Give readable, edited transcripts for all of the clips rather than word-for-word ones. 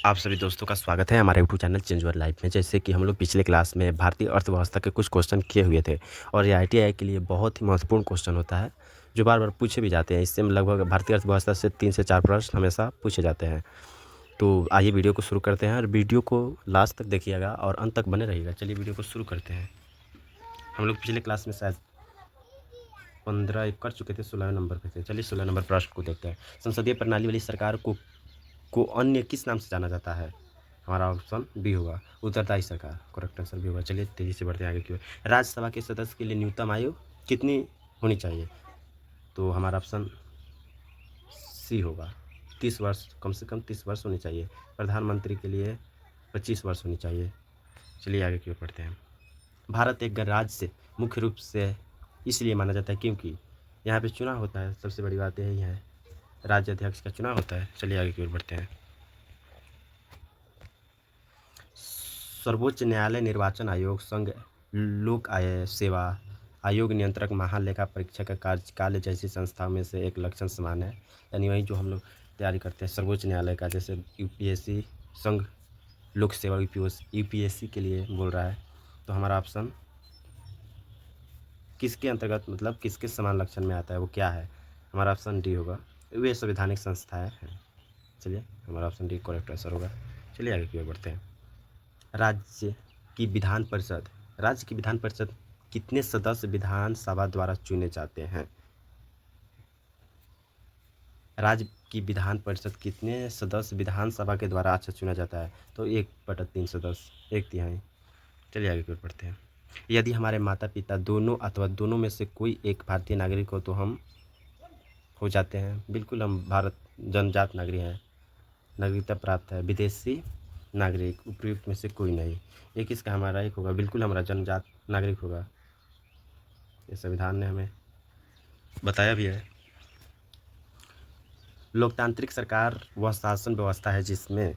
आप सभी दोस्तों का स्वागत है हमारे YouTube channel change your life में। जैसे कि हम लोग पिछले क्लास में भारतीय अर्थव्यवस्था के कुछ क्वेश्चन किए हुए थे और ये आईटीआई के लिए बहुत ही महत्वपूर्ण क्वेश्चन होता है जो बार बार पूछे भी जाते हैं। इससे लगभग भारतीय अर्थव्यवस्था से 3 से 4 प्रश्न हमेशा पूछे जाते हैं। तो आइए वीडियो को शुरू करते हैं और वीडियो को लास्ट तक देखिएगा और अंत तक बने रहिएगा। चलिए वीडियो को शुरू करते हैं। हम लोग पिछले क्लास में शायद 15 कर चुके थे, 16 नंबर पे थे। चलिए 16 नंबर प्रश्न को देखते हैं। संसदीय प्रणाली वाली सरकार को अन्य किस नाम से जाना जाता है? हमारा ऑप्शन बी होगा, उत्तरदायी सरकार। करेक्ट आंसर बी होगा। चलिए तेजी से बढ़ते हैं आगे की ओर। राज्यसभा के सदस्य के लिए न्यूनतम आयु कितनी होनी चाहिए? तो हमारा ऑप्शन सी होगा, 30 वर्ष, कम से कम 30 वर्ष होनी चाहिए। प्रधानमंत्री के लिए 25 वर्ष होनी चाहिए। चलिए आगे की ओर बढ़ते हैं। भारत एक गणराज्य से मुख्य रूप से इसलिए माना जाता है क्योंकि यहाँ पे चुनाव होता है। सबसे बड़ी बात यही है, राज्य अध्यक्ष का चुनाव होता है। चलिए आगे की ओर बढ़ते हैं। सर्वोच्च न्यायालय, निर्वाचन आयोग, संघ लोक सेवा आयोग, नियंत्रक, महालेखा परीक्षक का कार्यकाल जैसी संस्थाओं में से एक लक्षण समान है। यानी वही जो हम लोग तैयारी करते हैं सर्वोच्च न्यायालय का, जैसे यूपीएससी, संघ लोक सेवा यूपीएससी के लिए बोल रहा है। तो हमारा ऑप्शन किसके अंतर्गत, मतलब किसके समान लक्षण में आता है, वो क्या है? हमारा ऑप्शन डी होगा, वे संवैधानिक संस्थाएं हैं। चलिए हमारा ऑप्शन डी करेक्ट आंसर होगा। चलिए आगे की ओर बढ़ते हैं। राज्य की विधान परिषद राज्य की विधान परिषद कितने सदस्य विधानसभा द्वारा चुने जाते हैं? राज्य की विधान परिषद कितने सदस्य विधानसभा के द्वारा चुना जाता है? तो 1/3 सदस्य, 1/3। चलिए आगे की ओर बढ़ते हैं। यदि हमारे माता पिता दोनों अथवा दोनों में से कोई एक भारतीय नागरिक हो तो हम हो जाते हैं। बिल्कुल, हम भारत जन्मजात नागरिक हैं, नागरिकता प्राप्त है। विदेशी नागरिक उपयुक्त में से कोई नहीं। ये किसका हमारा एक होगा? बिल्कुल हमारा जन्मजात नागरिक होगा। ये संविधान ने हमें बताया भी है। लोकतांत्रिक सरकार वह शासन व्यवस्था है जिसमें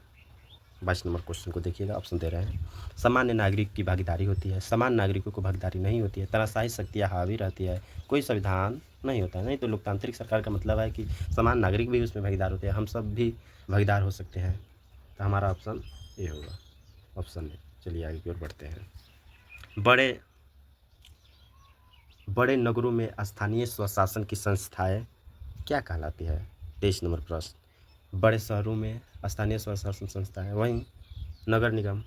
22 नंबर क्वेश्चन को देखिएगा, ऑप्शन दे रहे हैं। सामान्य नागरिक की भागीदारी होती है, समान नागरिकों को भागीदारी नहीं होती है, तानाशाही शक्तियाँ हावी रहती है, कोई संविधान नहीं होता है। नहीं तो लोकतांत्रिक सरकार का मतलब है कि समान नागरिक भी उसमें भागीदार होते हैं, हम सब भी भागीदार हो सकते हैं। तो हमारा ऑप्शन ए होगा, ऑप्शन ए। चलिए आगे की ओर बढ़ते हैं। बड़े बड़े नगरों में स्थानीय स्वशासन की संस्थाएं क्या कहलाती है? 23 नंबर प्रश्न। बड़े शहरों में स्थानीय स्वशासन संस्था है, वहीं नगर निगम,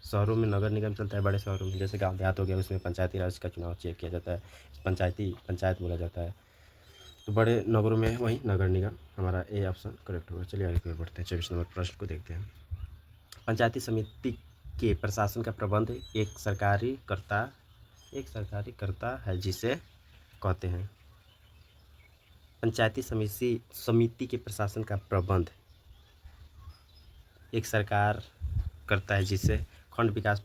शहरों में नगर निगम चलता है। बड़े शहरों में जैसे गांव देहात हो गया, उसमें पंचायती राज का चुनाव चेक किया जाता है, पंचायत बोला जाता है। तो बड़े नगरों में वहीं नगर निगम। हमारा ए ऑप्शन करेक्ट होगा। चलिए आगे की ओर बढ़ते हैं। 24 नंबर प्रश्न को देखते हैं। पंचायती समिति के प्रशासन का प्रबंध एक सरकारी कर्ता है जिसे कहते हैं। पंचायती समिति के प्रशासन का प्रबंध एक सरकार करता है जिसे खंड विकास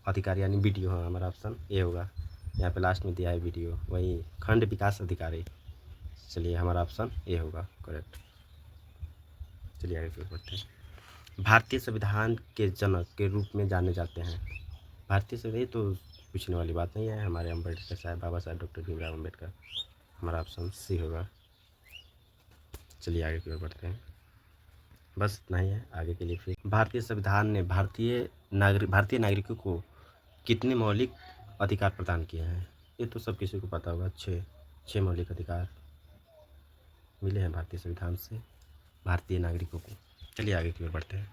अधिकारी यानी बीडीओ। हाँ, हमारा ऑप्शन ए होगा। यहाँ पे लास्ट में दिया है बीडीओ, वही खंड विकास अधिकारी। चलिए हमारा ऑप्शन ए होगा करेक्ट। चलिए आगे की ओर बढ़ते हैं। भारतीय संविधान के जनक के रूप में जाने जाते हैं। भारतीय संविधान तो पूछने वाली बात नहीं है, हमारे अम्बेडकर साहब, बाबा साहब डॉक्टर भीमराव अम्बेडकर। हमारा ऑप्शन सी होगा। चलिए आगे की ओर बढ़ते हैं। बस इतना ही है आगे के लिए। फिर भारतीय संविधान ने भारतीय नागरिकों को कितने मौलिक अधिकार प्रदान किए हैं? ये तो सब किसी को पता होगा। 6 मौलिक अधिकार मिले हैं भारतीय संविधान से भारतीय नागरिकों को। चलिए आगे की ओर बढ़ते हैं।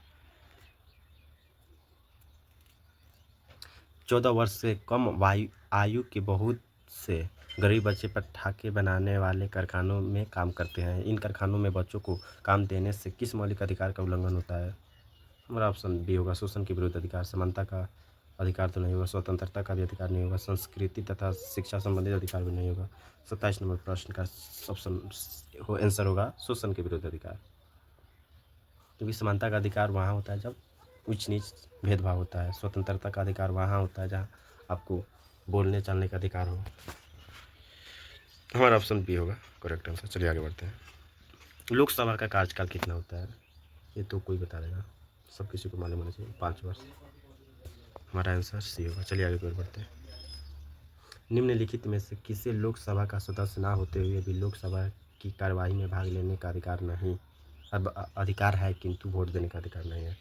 14 वर्ष से कम आयु के बहुत से गरीब बच्चे पटाखे बनाने वाले कारखानों में काम करते हैं। इन कारखानों में बच्चों को काम देने से किस मौलिक अधिकार का उल्लंघन होता है? हमारा ऑप्शन बी होगा, शोषण के विरुद्ध अधिकार। समानता का अधिकार तो नहीं होगा, स्वतंत्रता का भी अधिकार नहीं होगा, संस्कृति तथा शिक्षा संबंधित अधिकार भी नहीं होगा। 27 नंबर प्रश्न का ऑप्शन आंसर होगा शोषण के विरुद्ध अधिकार। क्योंकि समानता का अधिकार वहाँ होता है जब ऊंच नीच भेदभाव होता है, स्वतंत्रता का अधिकार वहाँ होता है जहाँ आपको बोलने चालने का अधिकार हो। हमारा ऑप्शन बी होगा करेक्ट आंसर। चलिए आगे बढ़ते हैं। लोकसभा का कार्यकाल कितना होता है? ये तो कोई बता देगा, सब किसी को मालूम होना चाहिए, 5 वर्ष। हमारा आंसर सी होगा। चलिए आगे की ओर बढ़ते हैं। निम्नलिखित में से किसे लोकसभा का सदस्य ना होते हुए भी लोकसभा की कार्यवाही में भाग लेने का अधिकार नहीं, अब अधिकार है किंतु वोट देने का अधिकार नहीं है?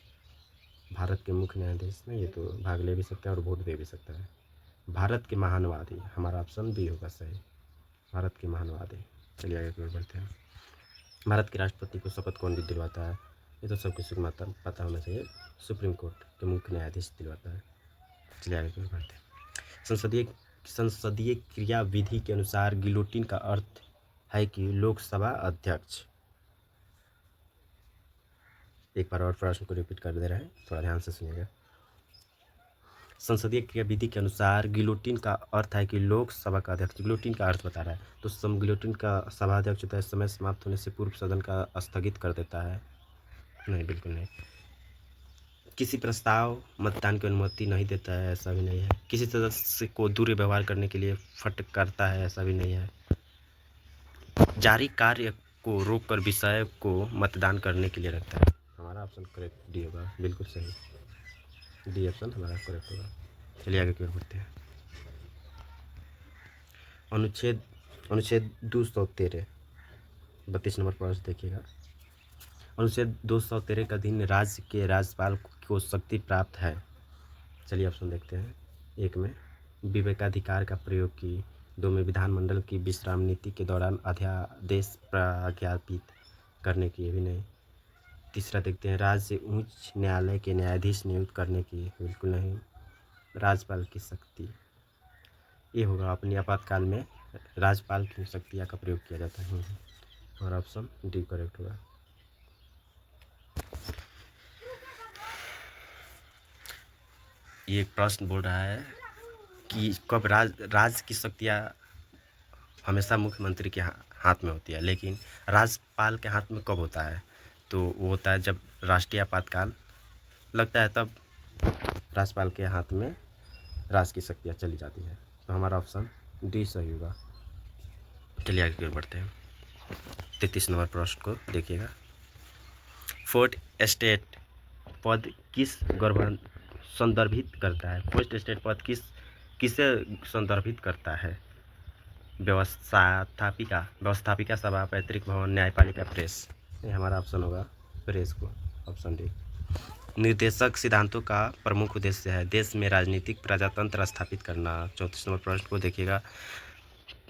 भारत के मुख्य न्यायाधीश में ये तो भाग ले भी सकता है और वोट दे भी सकता है। भारत के महानवादी, हमारा ऑप्शन बी होगा सही, भारत के महानवादी। चलिए आगे की ओर बढ़ते हैं। भारत के राष्ट्रपति को शपथ कौन दिलवाता है? ये तो सब किसी को पता होना चाहिए, सुप्रीम कोर्ट के मुख्य न्यायाधीश दिलवाता है। चलिए आगे की ओर बढ़ते हैं। संसदीय क्रिया विधि के अनुसार गिलोटिन का अर्थ है कि लोकसभा अध्यक्ष। एक बार और प्रश्न को रिपीट कर दे रहे हैं, थोड़ा ध्यान से सुनिएगा। संसदीय क्रिया विधि के अनुसार गिलोटिन का अर्थ है कि लोकसभा का अध्यक्ष। गिलोटिन का अर्थ बता रहा है, तो गिलोटिन का सभाध्यक्ष होता है, समय समाप्त होने से पूर्व सदन का स्थगित कर देता है। नहीं, बिल्कुल नहीं। किसी प्रस्ताव मतदान की अनुमति नहीं देता है, ऐसा भी नहीं है। किसी सदस्य को दूर व्यवहार करने के लिए फटकारता है, ऐसा भी नहीं है। जारी कार्य को रोककर विषय को मतदान करने के लिए रखता है। हमारा ऑप्शन करेक्ट डी होगा, बिल्कुल सही, डी ऑप्शन हमारा करेक्ट होगा। चलिए आगे की ओर बढ़ते हैं। अनुच्छेद 213, 32 नंबर प्रश्न देखिएगा। अनुच्छेद 213 का अधीन राज्य के राज्यपाल को शक्ति प्राप्त है। चलिए ऑप्शन देखते हैं। 1 में विवेकाधिकार का प्रयोग की, 2 में विधानमंडल की विश्राम नीति के दौरान अध्यादेश प्रज्ञापित करने की, ये भी नहीं। तीसरा देखते हैं, राज्य उच्च न्यायालय के न्यायाधीश नियुक्त करने की, बिल्कुल नहीं। राज्यपाल की शक्ति, ये होगा अपनी आपातकाल में राज्यपाल की शक्तियाँ का प्रयोग किया जाता है। और ऑप्शन डी करेक्ट होगा। ये प्रश्न बोल रहा है कि कब राज्य की शक्तियाँ हमेशा मुख्यमंत्री के हाथ में होती है, लेकिन राज्यपाल के हाथ में कब होता है? तो वो होता है जब राष्ट्रीय आपातकाल लगता है, तब राज्यपाल के हाथ में राज्य की शक्तियाँ चली जाती है। तो हमारा ऑप्शन डी सही होगा। चलिए आगे बढ़ते हैं। 33 नंबर प्रश्न को देखिएगा। फोर्थ एस्टेट पद किस गवर्नर संदर्भित करता है? फोर्थ एस्टेट पद किसे संदर्भित करता है? व्यवस्थापिका सभा, पैतृक भवन, न्यायपालिका, प्रेस। ये हमारा ऑप्शन होगा प्रेस को, ऑप्शन डी। निर्देशक सिद्धांतों का प्रमुख उद्देश्य है देश में राजनीतिक प्रजातंत्र स्थापित करना। 34 नंबर प्रश्न को देखिएगा।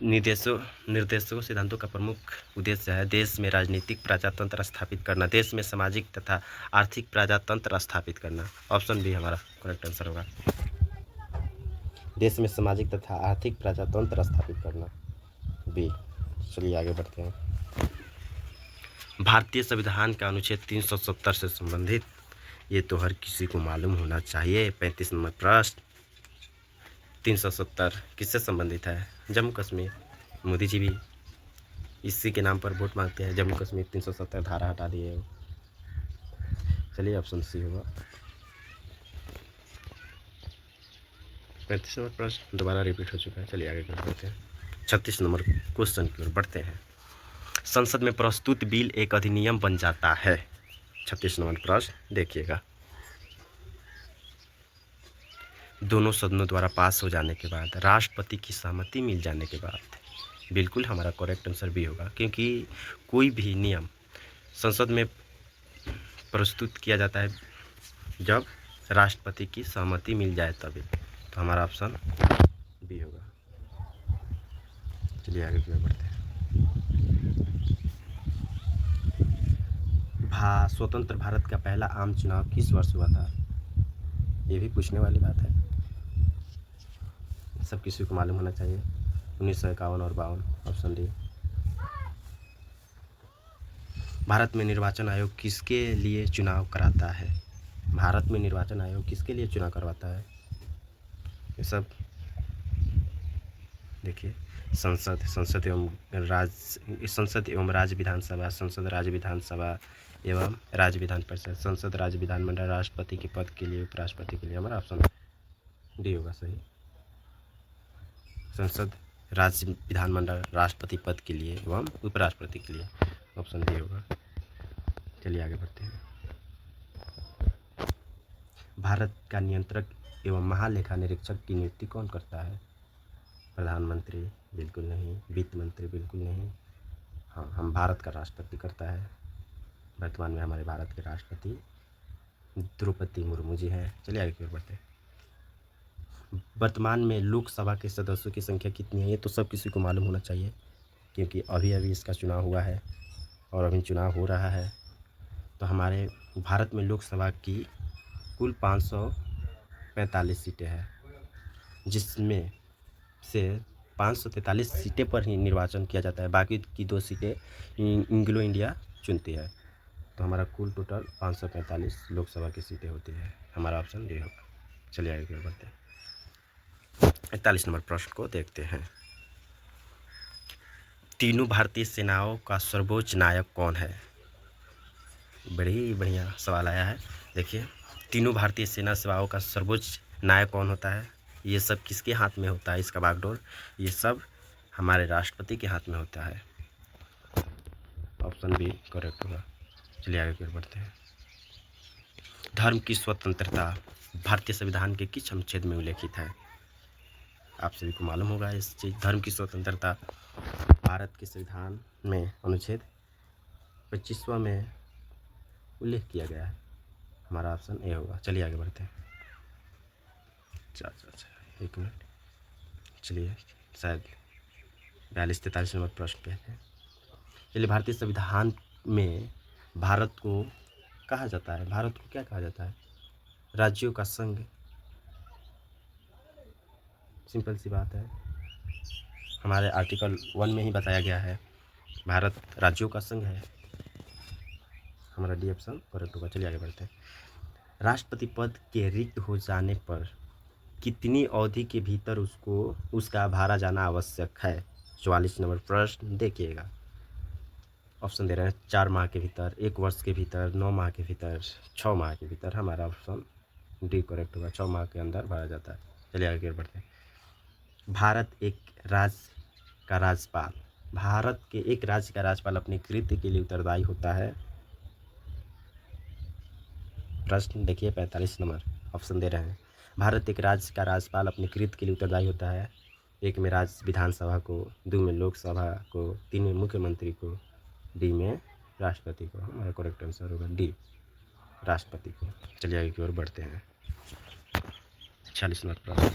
निर्देशक सिद्धांतों का प्रमुख उद्देश्य है देश में राजनीतिक प्रजातंत्र स्थापित करना, देश में सामाजिक तथा आर्थिक प्रजातंत्र स्थापित करना। ऑप्शन बी हमारा करेक्ट आंसर होगा, देश में सामाजिक तथा आर्थिक प्रजातंत्र स्थापित करना, बी। चलिए आगे बढ़ते हैं। भारतीय संविधान का अनुच्छेद 370 से संबंधित, ये तो हर किसी को मालूम होना चाहिए। 35 नंबर प्रश्न, 370 किससे संबंधित है? जम्मू कश्मीर। मोदी जी भी इसी के नाम पर वोट मांगते हैं। जम्मू कश्मीर 370 धारा हटा दिए। चलिए ऑप्शन सी होगा। 35 नंबर प्रश्न दोबारा रिपीट हो चुका है। चलिए आगे बढ़ते हैं। 36 नंबर क्वेश्चन की ओर बढ़ते हैं। संसद में प्रस्तुत बिल एक अधिनियम बन जाता है। 36 नंबर प्रश्न देखिएगा। दोनों सदनों द्वारा पास हो जाने के बाद, राष्ट्रपति की सहमति मिल जाने के बाद, बिल्कुल हमारा करेक्ट आंसर भी होगा, क्योंकि कोई भी नियम संसद में प्रस्तुत किया जाता है जब राष्ट्रपति की सहमति मिल जाए तभी। तो हमारा ऑप्शन बी होगा। चलिए आगे की ओर बढ़ते हैं। स्वतंत्र भारत का पहला आम चुनाव किस वर्ष हुआ था? ये भी पूछने वाली बात है, सब किसी को मालूम होना चाहिए। 1951 और 52, ऑप्शन डी। भारत में निर्वाचन आयोग किसके लिए चुनाव कराता है? भारत में निर्वाचन आयोग किसके लिए चुनाव करवाता है? ये सब देखिए, संसद एवं राज्य विधानसभा, संसद राज्य विधानसभा एवं राज्य विधान परिषद, संसद राज्य विधानमंडल, राष्ट्रपति के पद के लिए, उपराष्ट्रपति के लिए। हमारा ऑप्शन डी होगा सही, संसद राज्य विधानमंडल, राष्ट्रपति पद के लिए एवं उपराष्ट्रपति के लिए। ऑप्शन डी होगा। चलिए आगे बढ़ते हैं। भारत का नियंत्रक एवं महालेखा निरीक्षक की नियुक्ति कौन करता है? प्रधानमंत्री, बिल्कुल नहीं। वित्त मंत्री, बिल्कुल नहीं। हाँ, हम भारत का राष्ट्रपति करता है। वर्तमान में हमारे भारत के राष्ट्रपति द्रौपदी मुर्मू जी हैं। चलिए आगे की ओर बढ़ते हैं। वर्तमान में लोकसभा के सदस्यों की संख्या कितनी है? ये तो सब किसी को मालूम होना चाहिए, क्योंकि अभी अभी इसका चुनाव हुआ है और अभी चुनाव हो रहा है। तो हमारे भारत में लोकसभा की कुल 545 सीटें हैं, जिसमें से 543 सीटें पर ही निर्वाचन किया जाता है। बाकी की 2 सीटें एंग्लो इंडिया चुनती है। तो हमारा कुल टोटल 545 लोकसभा की सीटें होती है। हमारा ऑप्शन ये होगा। चलिए आगे की ओर बढ़ते हैं। 41 नंबर प्रश्न को देखते हैं। तीनों भारतीय सेनाओं का सर्वोच्च नायक कौन है? बड़ी बढ़िया सवाल आया है। देखिए, तीनों भारतीय सेना सेवाओं का सर्वोच्च नायक कौन होता है? ये सब किसके हाथ में होता है इसका बागडोर? ये सब हमारे राष्ट्रपति के हाथ में होता है। ऑप्शन बी करेक्ट होगा। चलिए आगे की ओर बढ़ते हैं। धर्म की स्वतंत्रता भारतीय संविधान के किस अनुच्छेद में उल्लेखित है? आप सभी को मालूम होगा इस चीज। धर्म की स्वतंत्रता भारत के संविधान में अनुच्छेद 25वां में उल्लेख किया गया है। हमारा ऑप्शन ए होगा। चलिए आगे बढ़ते हैं। अच्छा, एक मिनट। चलिए, शायद 42-43 नंबर प्रश्न पे हैं। चलिए, भारतीय संविधान में भारत को कहा जाता है, भारत को क्या कहा जाता है? राज्यों का संघ। सिंपल सी बात है, हमारे आर्टिकल 1 में ही बताया गया है भारत राज्यों का संघ है। हमारा डी ऑप्शन करेक्ट होगा। चलिए आगे बढ़ते हैं। राष्ट्रपति पद के रिक्त हो जाने पर कितनी अवधि के भीतर उसका भारा जाना आवश्यक है? 44 नंबर प्रश्न देखिएगा। ऑप्शन दे रहे हैं 4 माह के भीतर, 1 वर्ष के भीतर, 9 माह के भीतर, 6 माह के भीतर। हमारा ऑप्शन डी करेक्ट होगा। 6 माह के अंदर भरा जाता है। चलिए आगे बढ़ते हैं। भारत के एक राज्य का राज्यपाल अपने कृत्य के लिए उत्तरदायी होता है। प्रश्न देखिए 45 नंबर। ऑप्शन दे रहे हैं। भारत एक राज्य का राज्यपाल अपने कृत्य के लिए उत्तरदायी होता है। 1 में राज्य विधानसभा को, 2 में लोकसभा को, 3 में मुख्यमंत्री को, डी में राष्ट्रपति को। हमारा करेक्ट आंसर होगा डी, राष्ट्रपति को। चलिए आगे की ओर बढ़ते हैं। 46 नंबर प्रश्न।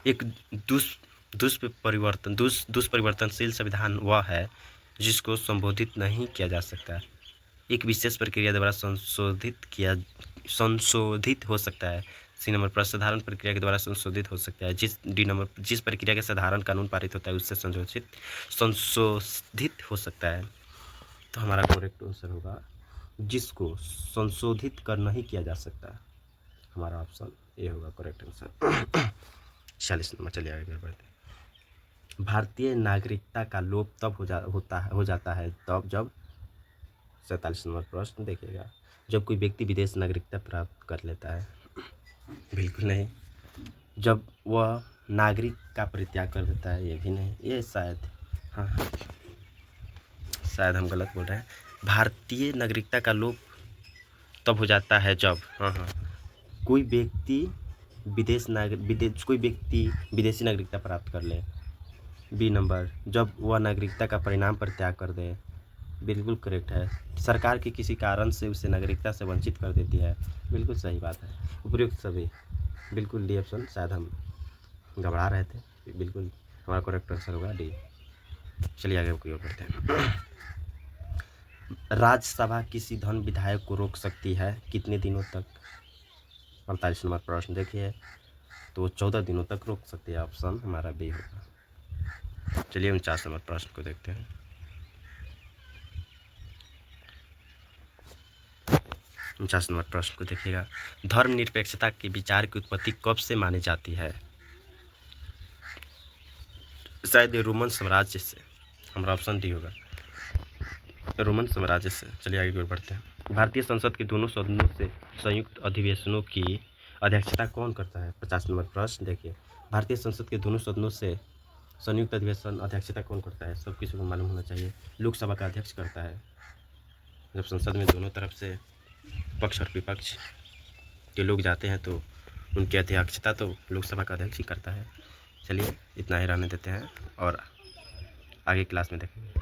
एक दुष्परिवर्तनशील संविधान वह है जिसको संशोधित नहीं किया जा सकता। एक विशेष प्रक्रिया द्वारा संशोधित हो सकता है। सी नंबर पर साधारण प्रक्रिया के द्वारा संशोधित हो सकता है। जिस प्रक्रिया के साधारण कानून पारित होता है उससे संशोधित हो सकता है। तो हमारा करेक्ट आंसर होगा जिसको संशोधित कर नहीं किया जा सकता। हमारा ऑप्शन ए होगा करेक्ट आंसर। 46 नंबर। चलिए आगे बढ़ते हैं। भारतीय नागरिकता का लोप तब हो जाता है तब जब 47 नंबर प्रश्न देखिएगा। जब कोई व्यक्ति विदेश नागरिकता प्राप्त कर लेता है। बिल्कुल नहीं। जब वह नागरिक का परित्याग कर देता है, ये भी नहीं। ये शायद शायद हम गलत बोल रहे हैं। भारतीय नागरिकता का लोप तब हो जाता है जब कोई व्यक्ति विदेशी नागरिकता प्राप्त कर ले। बी नंबर, जब वह नागरिकता का परिणाम पर त्याग कर दे। बिल्कुल करेक्ट है। सरकार के किसी कारण से उसे नागरिकता से वंचित कर देती है। बिल्कुल सही बात है। उपयुक्त सभी बिल्कुल डी ऑप्शन। शायद हम घबरा रहे थे। बिल्कुल हमारा करेक्ट आंसर होगा डी। चलिए आगे की ओर बढ़ते हैं। राज्यसभा किसी धन विधायक को रोक सकती है कितने दिनों तक? 48 नंबर प्रश्न देखिए। तो 14 दिनों तक रोक सकती है। ऑप्शन हमारा बी होगा। चलिए 49 नंबर प्रश्न को देखते हैं। 49 नंबर प्रश्न को देखिएगा। धर्मनिरपेक्षता के विचार की उत्पत्ति कब से मानी जाती है? शायद रोमन साम्राज्य से। हमारा ऑप्शन डी होगा, रोमन साम्राज्य से। चलिए आगे की ओर बढ़ते हैं। भारतीय संसद के दोनों सदनों से संयुक्त अधिवेशनों की अध्यक्षता कौन करता है? 50 नंबर प्रश्न देखिए। भारतीय संसद के दोनों सदनों से संयुक्त अधिवेशन अध्यक्षता कौन करता है? सब किसी को मालूम होना चाहिए। लोकसभा का अध्यक्ष करता है। जब संसद में दोनों तरफ से पक्ष और विपक्ष के लोग जाते हैं तो उनकी अध्यक्षता तो लोकसभा का अध्यक्ष ही करता है। चलिए इतना ही रहने देते हैं और आगे क्लास में देखेंगे।